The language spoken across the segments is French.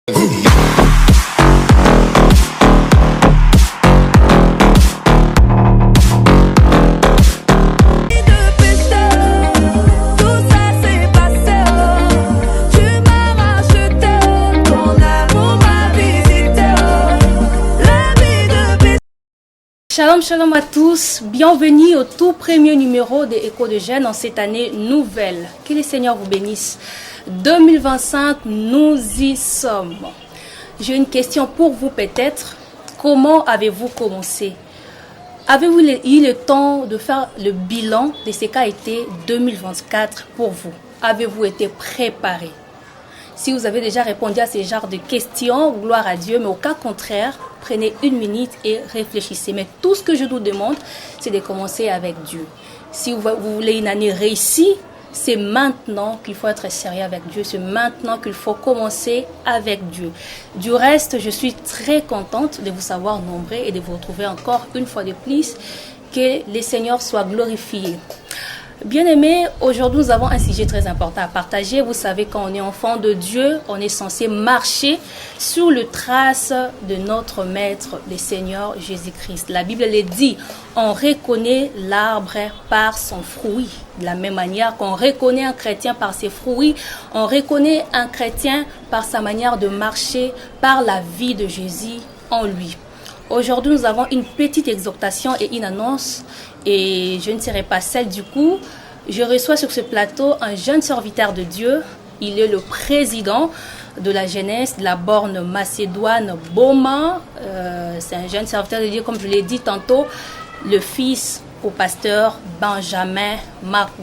Shalom, shalom à tous. Bienvenue au tout premier numéro des Échos de Jeunes en cette année nouvelle. Que le Seigneur vous bénisse. 2025, nous y sommes. J'ai une question pour vous peut-être. Comment avez-vous commencé? Avez-vous eu le temps de faire le bilan de ce qu'a été 2024 pour vous? Avez-vous été préparé? Si vous avez déjà répondu à ce genre de questions, gloire à Dieu, mais au cas contraire, prenez une minute et réfléchissez. Mais tout ce que je vous demande, c'est de commencer avec Dieu. Si vous voulez une année réussie, c'est maintenant qu'il faut être sérieux avec Dieu. C'est maintenant qu'il faut commencer avec Dieu. Du reste, je suis très contente de vous savoir nombreux et de vous retrouver encore une fois de plus. Que le Seigneur soit glorifié. Bien-aimés, aujourd'hui nous avons un sujet très important à partager. Vous savez, quand on est enfant de Dieu, on est censé marcher sur le trace de notre Maître, le Seigneur Jésus-Christ. La Bible le dit, on reconnaît l'arbre par son fruit. De la même manière qu'on reconnaît un chrétien par ses fruits, on reconnaît un chrétien par sa manière de marcher, par la vie de Jésus en lui. Aujourd'hui, nous avons une petite exhortation et une annonce. Et je ne serai pas seule du coup. Je reçois sur ce plateau un jeune serviteur de Dieu. Il est le président de la jeunesse de la borne Macédoine Boma. C'est un jeune serviteur de Dieu, comme je l'ai dit tantôt, le fils au pasteur Benjamin Makou.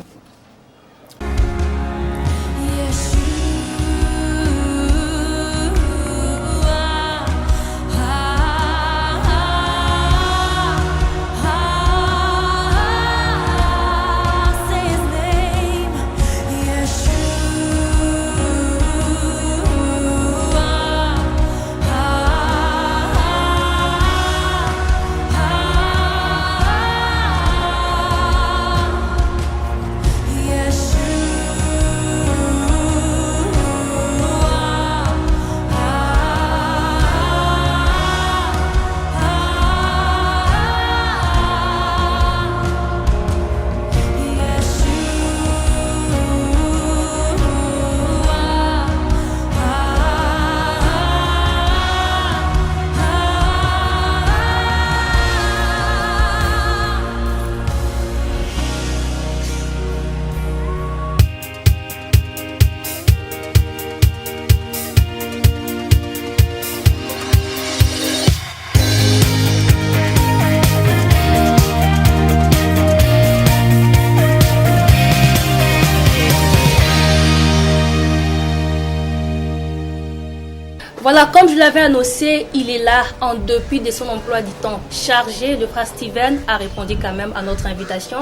Voilà, comme je l'avais annoncé, il est là en dépit de son emploi du temps chargé. Le frère Steven a répondu quand même à notre invitation.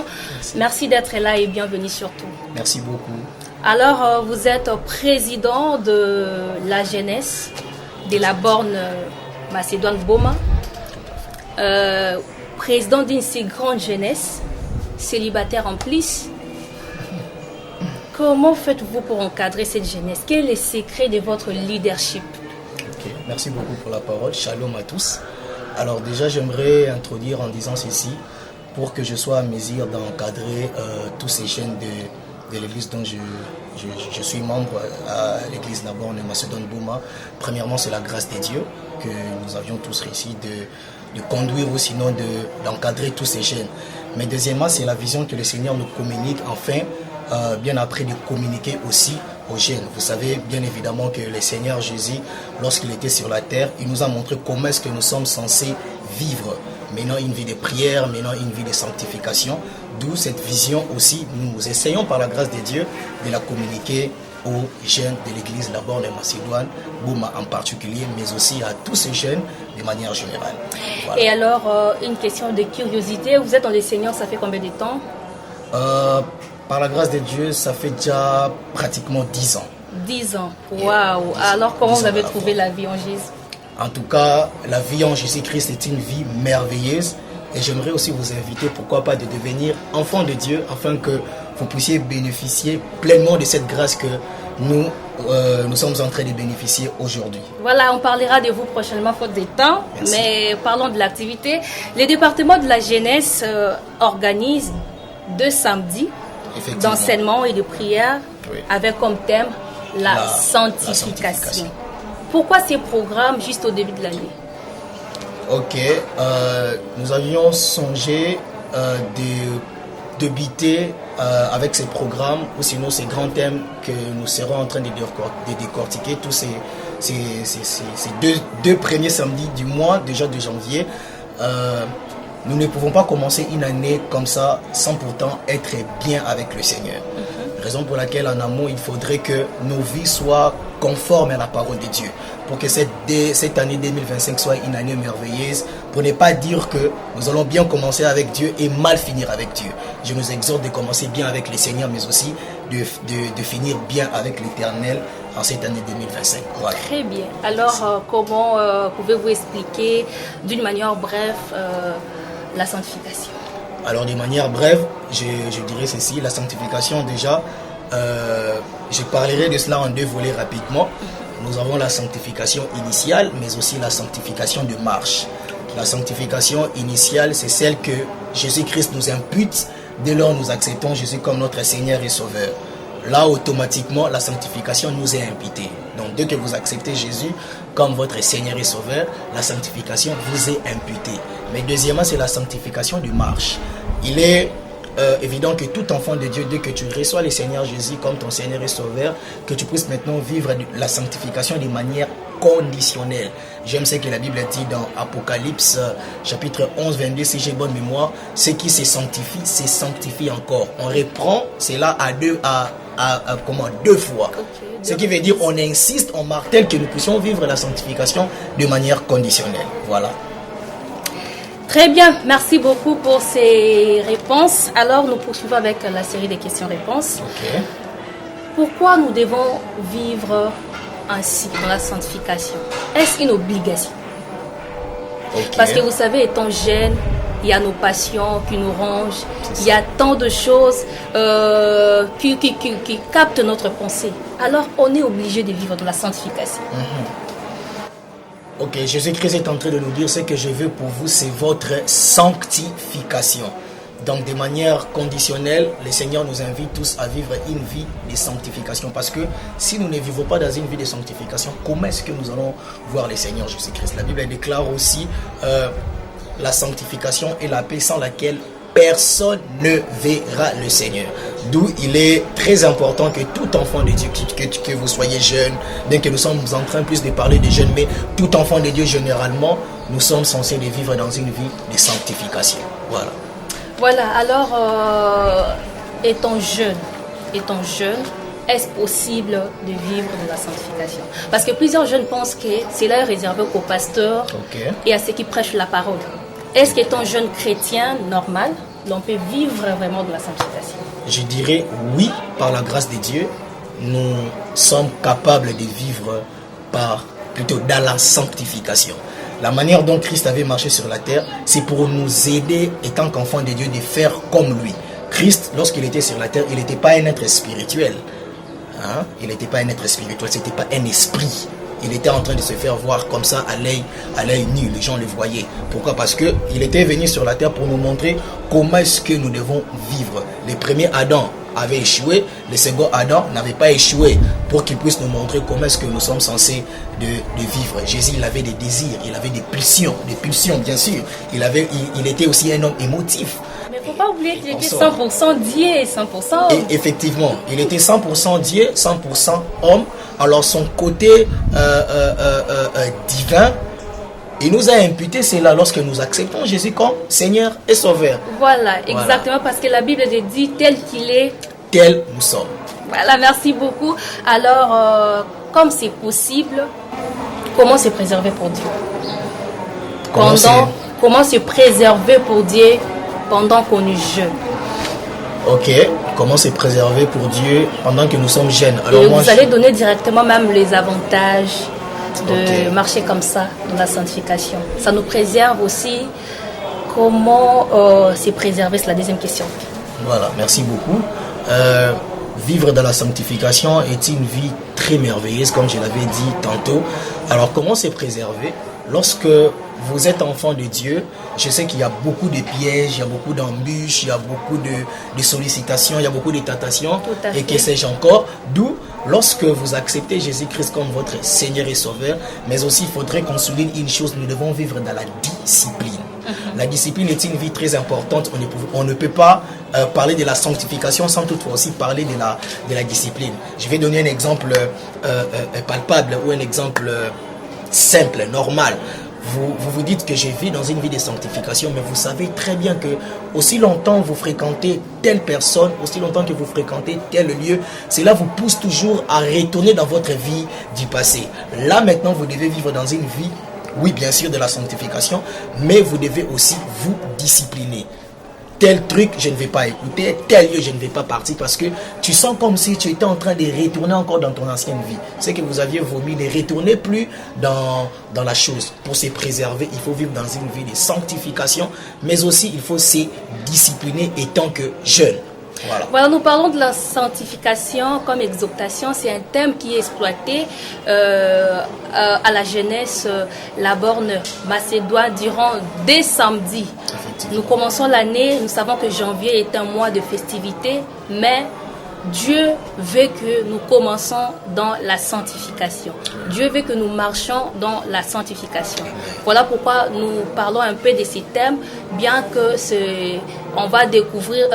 Merci d'être là et bienvenue surtout. Merci beaucoup. Alors, vous êtes président de la jeunesse de la borne Macédoine Boma, président d'une si grande jeunesse, célibataire en plus. Comment faites-vous pour encadrer cette jeunesse? Quel est le secret de votre leadership? Okay. Merci beaucoup pour la parole. Shalom à tous. Alors déjà, j'aimerais introduire en disant ceci pour que je sois à mesure d'encadrer tous ces jeunes de l'église dont je suis membre à l'église Naborn de Macédoine Boma. Premièrement, c'est la grâce de Dieu que nous avions tous réussi de conduire ou sinon d'encadrer tous ces jeunes. Mais deuxièmement, c'est la vision que le Seigneur nous communique enfin, bien après de communiquer aussi aux jeunes. Vous savez bien évidemment que le Seigneur Jésus, lorsqu'il était sur la terre, il nous a montré comment est-ce que nous sommes censés vivre. Maintenant une vie de prière, maintenant une vie de sanctification. D'où cette vision aussi, nous essayons par la grâce de Dieu de la communiquer aux jeunes de l'église La Borne de Macédoine, Boma en particulier, mais aussi à tous ces jeunes de manière générale. Voilà. Et alors, une question de curiosité, vous êtes dans le Seigneur, ça fait combien de temps? Par la grâce de Dieu, ça fait déjà pratiquement 10 ans. 10 ans, waouh! Alors, comment vous avez trouvé la vie en Jésus? En tout cas, la vie en Jésus-Christ est une vie merveilleuse. Et j'aimerais aussi vous inviter, pourquoi pas, de devenir enfant de Dieu, afin que vous puissiez bénéficier pleinement de cette grâce que nous, nous sommes en train de bénéficier aujourd'hui. Voilà, on parlera de vous prochainement faute de temps. Merci. Mais parlons de l'activité. Les départements de la jeunesse organisent 2 samedis d'enseignement et de prière, oui, avec comme thème la sanctification. Pourquoi ces programmes juste au début de l'année? Ok, nous avions songé de buter avec ces programmes ou sinon ces grands thèmes que nous serons en train de décortiquer tous ces deux premiers samedis du mois déjà de janvier. Nous ne pouvons pas commencer une année comme ça sans pourtant être bien avec le Seigneur. Raison pour laquelle en amont il faudrait que nos vies soient conformes à la parole de Dieu, pour que cette année 2025 soit une année merveilleuse, pour ne pas dire que nous allons bien commencer avec Dieu et mal finir avec Dieu. Je nous exhorte de commencer bien avec le Seigneur, mais aussi de finir bien avec l'Éternel en cette année 2025. Voilà. Très bien. Alors, comment pouvez-vous expliquer d'une manière brève la sanctification? Alors, de manière brève, je dirais ceci, la sanctification déjà, je parlerai de cela en 2 volets rapidement. Nous avons la sanctification initiale, mais aussi la sanctification de marche. La sanctification initiale, c'est celle que Jésus-Christ nous impute dès lors nous acceptons Jésus comme notre Seigneur et Sauveur. Là, automatiquement, la sanctification nous est imputée. Donc, dès que vous acceptez Jésus comme votre Seigneur et Sauveur, la sanctification vous est imputée. Mais deuxièmement, c'est la sanctification de marche. Il est évident que tout enfant de Dieu, dès que tu reçois le Seigneur Jésus comme ton Seigneur et Sauveur, que tu puisses maintenant vivre la sanctification de manière conditionnelle. J'aime ce que la Bible dit dans Apocalypse chapitre 11, 22, si j'ai bonne mémoire, ce qui se sanctifie encore. On reprend cela à deux fois. Okay, ce qui veut dire on insiste, on martèle que nous puissions vivre la sanctification de manière conditionnelle. Voilà. Très bien, merci beaucoup pour ces réponses. Alors, nous poursuivons avec la série des questions-réponses. Okay. Pourquoi nous devons vivre ainsi dans la sanctification? Est-ce une obligation? Okay. Parce que vous savez, étant jeune, il y a nos passions qui nous rongent, il y a tant de choses qui captent notre pensée. Alors, on est obligé de vivre dans la sanctification. Ok, Jésus-Christ est en train de nous dire ce que je veux pour vous, c'est votre sanctification. Donc, de manière conditionnelle, le Seigneur nous invite tous à vivre une vie de sanctification. Parce que si nous ne vivons pas dans une vie de sanctification, comment est-ce que nous allons voir le Seigneur Jésus-Christ? La Bible déclare aussi la sanctification et la paix sans laquelle personne ne verra le Seigneur. D'où il est très important que tout enfant de Dieu, que vous soyez jeune, bien que nous sommes en train plus de parler des jeunes, mais tout enfant de Dieu généralement, nous sommes censés de vivre dans une vie de sanctification. Voilà. Voilà, alors étant jeune, est-ce possible de vivre de la sanctification? Parce que plusieurs jeunes pensent que cela est réservé qu'aux pasteurs et à ceux qui prêchent la parole. Est-ce qu'étant jeune chrétien normal, l'on peut vivre vraiment de la sanctification? Je dirais oui, par la grâce de Dieu, nous sommes capables de vivre dans la sanctification. La manière dont Christ avait marché sur la terre, c'est pour nous aider, étant qu'enfants de Dieu, de faire comme lui. Christ, lorsqu'il était sur la terre, il n'était pas un être spirituel. Il n'était pas un être spirituel, ce n'était pas un esprit. Il était en train de se faire voir comme ça à l'œil nu, les gens le voyaient. Pourquoi? Parce qu'il était venu sur la terre pour nous montrer comment est-ce que nous devons vivre. Le premier Adam avait échoué, le second Adam n'avait pas échoué, pour qu'il puisse nous montrer comment est-ce que nous sommes censés de vivre. Jésus, il avait des désirs, il avait des pulsions bien sûr. Il était aussi un homme émotif. Mais il ne faut pas oublier qu'il était 100% Dieu et 100% homme. Et effectivement, il était 100% Dieu, 100% homme. Alors son côté divin, il nous a imputé cela lorsque nous acceptons Jésus comme Seigneur et Sauveur. Voilà, exactement, parce que la Bible dit tel qu'il est, tel nous sommes. Voilà, merci beaucoup. Alors, comme c'est possible, comment se préserver pour Dieu? Comment se préserver pour Dieu pendant qu'on est jeune? Ok, comment se préserver pour Dieu pendant que nous sommes jeunes? Alors, vous allez donner directement même les avantages de marcher comme ça dans la sanctification. Ça nous préserve aussi. Comment se préserver? C'est la deuxième question. Voilà, merci beaucoup. vivre dans la sanctification est une vie très merveilleuse, comme je l'avais dit tantôt. Alors, comment se préserver? Lorsque vous êtes enfant de Dieu, je sais qu'il y a beaucoup de pièges, il y a beaucoup d'embûches, il y a beaucoup de sollicitations, il y a beaucoup de tentations, et que sais-je encore. D'où, lorsque vous acceptez Jésus-Christ comme votre Seigneur et Sauveur, mais aussi il faudrait qu'on souligne une chose, nous devons vivre dans la discipline. La discipline est une vie très importante. On ne peut pas parler de la sanctification sans toutefois aussi parler de la discipline. Je vais donner un exemple palpable ou un exemple simple, normal. Vous dites que je vis dans une vie de sanctification, mais vous savez très bien que aussi longtemps vous fréquentez telle personne, aussi longtemps que vous fréquentez tel lieu, cela vous pousse toujours à retourner dans votre vie du passé. Là maintenant, vous devez vivre dans une vie, oui bien sûr, de la sanctification, mais vous devez aussi vous discipliner. Tel truc, je ne vais pas écouter, tel lieu, je ne vais pas partir, parce que tu sens comme si tu étais en train de retourner encore dans ton ancienne vie. C'est que vous aviez vomi, ne retournez plus dans la chose. Pour se préserver, il faut vivre dans une vie de sanctification, mais aussi il faut se discipliner étant que jeune. Voilà, nous parlons de la sanctification comme exhortation. C'est un thème qui est exploité à la jeunesse la borne Macédoine durant des samedis. Nous commençons l'année, nous savons que janvier est un mois de festivité, mais Dieu veut que nous commençons dans la sanctification. Dieu veut que nous marchions dans la sanctification. Voilà pourquoi nous parlons un peu de ces thèmes, bien que on va découvrir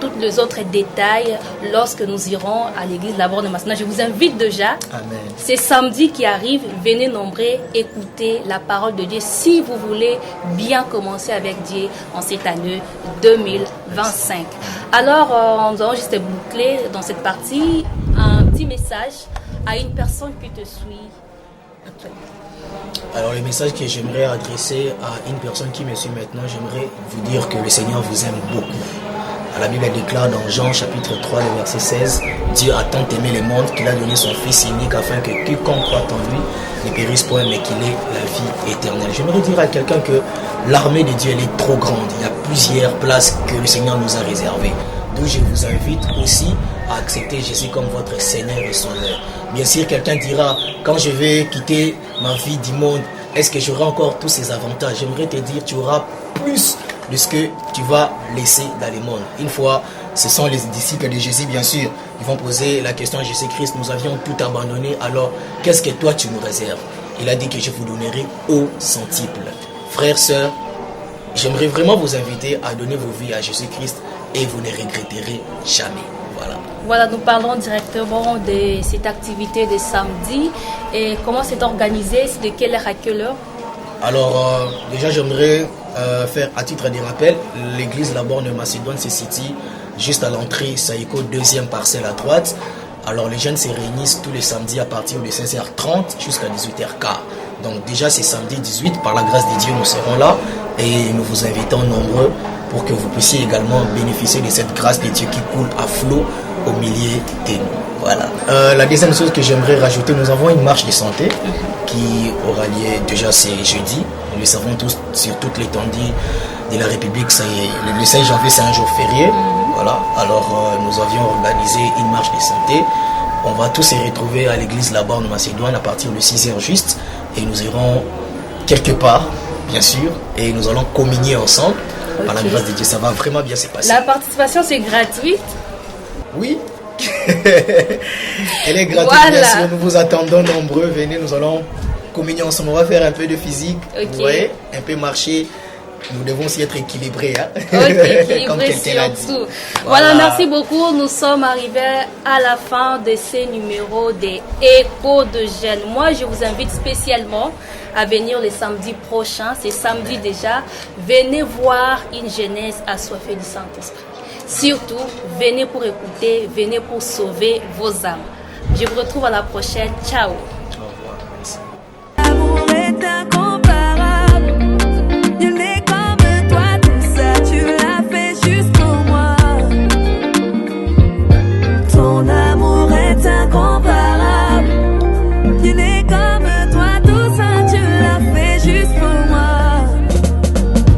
tous les autres détails lorsque nous irons à l'église de la Borne de Macédoine. Je vous invite déjà, Amen. C'est samedi qui arrive, venez nombreux écouter la parole de Dieu si vous voulez bien commencer avec Dieu en cette année 2025. Alors, nous allons juste boucler dans cette partie un petit message à une personne qui te suit actuellement. Alors le message que j'aimerais adresser à une personne qui me suit maintenant, j'aimerais vous dire que le Seigneur vous aime beaucoup. La Bible déclare dans Jean chapitre 3, le verset 16, Dieu a tant aimé le monde qu'il a donné son Fils unique afin que quiconque croit en lui ne périsse point mais qu'il ait la vie éternelle. J'aimerais dire à quelqu'un que l'armée de Dieu elle est trop grande. Il y a plusieurs places que le Seigneur nous a réservées. D'où je vous invite aussi à accepter Jésus comme votre Seigneur et Sauveur. Bien sûr, quelqu'un dira, quand je vais quitter ma vie du monde, est-ce que j'aurai encore tous ces avantages? J'aimerais te dire, tu auras plus de ce que tu vas laisser dans le monde. Une fois, ce sont les disciples de Jésus, bien sûr. Ils vont poser la question à Jésus-Christ, nous avions tout abandonné, alors qu'est-ce que toi tu nous réserves? Il a dit que je vous donnerai au centuple. Frères, sœurs, j'aimerais vraiment vous inviter à donner vos vies à Jésus-Christ et vous ne regretterez jamais. Voilà, nous parlons directement de cette activité de samedi et comment c'est organisé, c'est de quelle heure à quelle heure? Alors, déjà, j'aimerais faire à titre de rappel, l'église La Borne de Macédoine se situe juste à l'entrée Saïko, deuxième parcelle à droite. Alors, les jeunes se réunissent tous les samedis à partir de 16h30 jusqu'à 18h15. Donc, déjà, c'est samedi 18, par la grâce de Dieu, nous serons là et nous vous invitons nombreux pour que vous puissiez également bénéficier de cette grâce de Dieu qui coule à flot au milieu de nous. Voilà. La deuxième chose que j'aimerais rajouter, nous avons une marche de santé qui aura lieu déjà c'est jeudi. Nous le savons tous sur toute l'étendue de la République. Le 16 janvier, c'est un jour férié. Voilà. Alors, nous avions organisé une marche de santé. On va tous se retrouver à l'église La Borne de Macédoine à partir de 6h juste. Et nous irons quelque part, bien sûr, et nous allons communier ensemble. Par la grâce de Dieu, ça va vraiment bien se passer. La participation, c'est gratuite? Oui. Elle est gratuite, voilà. Bien sûr. Nous vous attendons nombreux. Venez, nous allons communier ensemble. On va faire un peu de physique. Okay. Vous voyez, un peu marcher. Nous devons aussi être équilibrés. Hein? Okay, comme quelqu'un l'a dit. Voilà, merci beaucoup. Nous sommes arrivés à la fin de ces numéros des Échos de Jeunes. Moi, je vous invite spécialement à venir le samedi prochain. C'est samedi déjà. Venez voir une jeunesse assoiffée du Saint-Esprit. Surtout, venez pour écouter, venez pour sauver vos âmes. Je vous retrouve à la prochaine. Ciao. Au revoir. Merci. L'amour est incomparable.